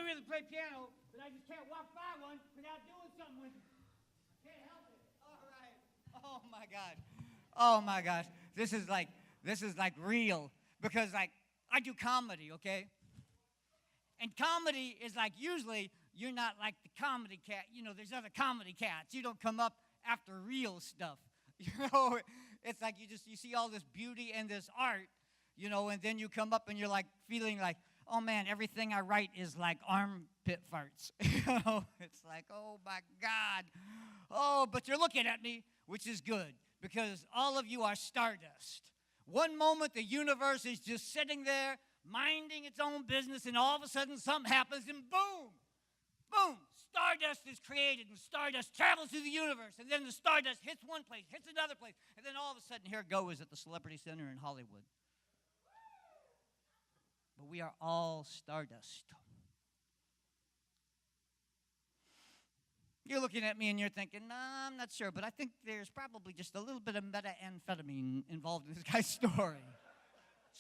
really play piano, but I just can't walk by one without doing something with it. I can't help it. All right. Oh my God. Oh my gosh. This is like real because like I do comedy, okay? And comedy is like usually you're not like the comedy cat. You know, there's other comedy cats. You don't come up after real stuff. You know, it's like you see all this beauty and this art, you know, and then you come up and you're like feeling like, oh man, everything I write is like armpit farts. You know, it's like, oh my God. Oh, but you're looking at me, which is good because all of you are stardust. One moment the universe is just sitting there minding its own business, and all of a sudden something happens, and boom, boom, stardust is created, and stardust travels through the universe, and then the stardust hits one place, hits another place, and then all of a sudden here it goes at the Celebrity Center in Hollywood. But we are all stardust. You're looking at me and you're thinking, nah, I'm not sure, but I think there's probably just a little bit of methamphetamine involved in this guy's story.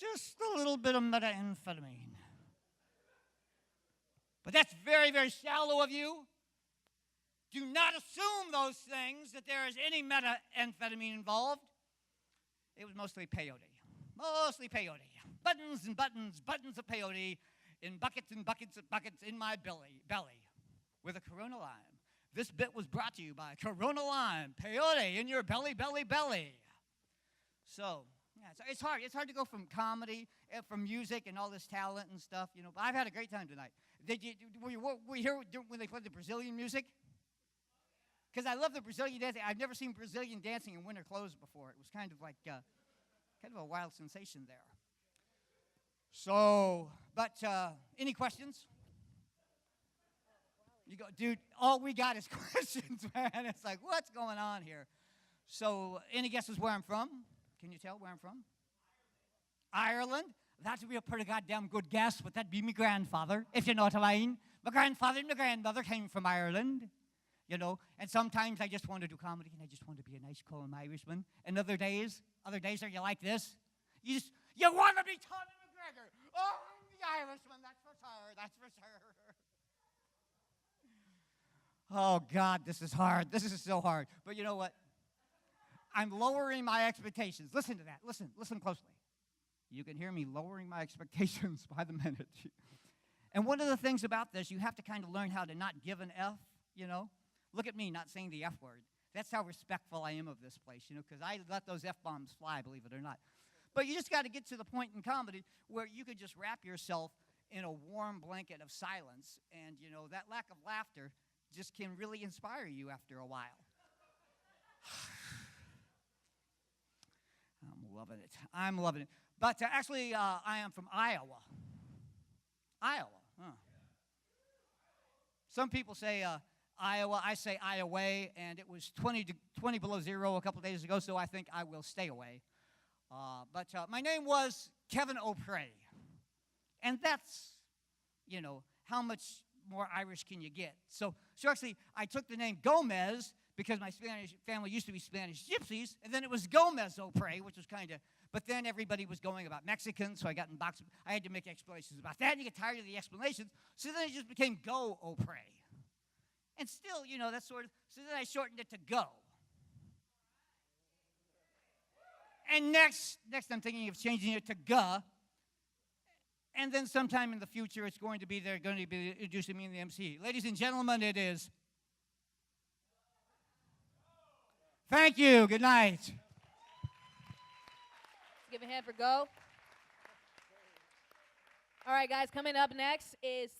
Just a little bit of methamphetamine. But that's very, very shallow of you. Do not assume those things, that there is any methamphetamine involved. It was mostly peyote. Mostly peyote. Buttons and buttons, buttons of peyote in buckets and buckets and buckets in my belly with a Corona Lime. This bit was brought to you by Corona Lime, peyote in your belly. So, yeah, so it's hard. It's hard to go from comedy, from music, and all this talent and stuff, you know. But I've had a great time tonight. Were you here when they played the Brazilian music? Because I love the Brazilian dancing. I've never seen Brazilian dancing in winter clothes before. It was kind of like kind of a wild sensation there. So, but any questions? You go, dude, all we got is questions, man. It's like, what's going on here? So, any guesses where I'm from? Can you tell where I'm from? Ireland. That's a real pretty goddamn good guess, but that'd be my grandfather, if you know what I mean. My grandfather and my grandmother came from Ireland, you know, and sometimes I just want to do comedy and I just want to be a nice, calm Irishman. And other days are you like this? You want to be Tommy McGregor. Oh, I'm the Irishman, that's for sure. Oh, God, this is hard. This is so hard. But you know what? I'm lowering my expectations. Listen to that. Listen closely. You can hear me lowering my expectations by the minute. And one of the things about this, you have to kind of learn how to not give an F, you know. Look at me not saying the F word. That's how respectful I am of this place, you know, because I let those F-bombs fly, believe it or not. But you just got to get to the point in comedy where you could just wrap yourself in a warm blanket of silence, and, you know, that lack of laughter just can really inspire you after a while. I'm loving it. But actually, I am from Iowa. Iowa, huh. Some people say Iowa. I say Iowa, and it was 20 below zero a couple days ago, so I think I will stay away. But my name was Kevin O'Prey. And that's, you know, how much more Irish can you get? So actually, I took the name Gomez because my Spanish family used to be Spanish gypsies, and then it was Gomez O'Prey, which was kind of, but then everybody was going about Mexicans, so I got in box. I had to make explanations about that, and you get tired of the explanations, so then it just became Go O'Prey. And still, you know, that's sort of, so then I shortened it to Go. And next I'm thinking of changing it to Guh. And then sometime in the future, they're going to be introducing me in the MC. Ladies and gentlemen, it is. Thank you. Good night. Give a hand for Go. All right, guys, coming up next is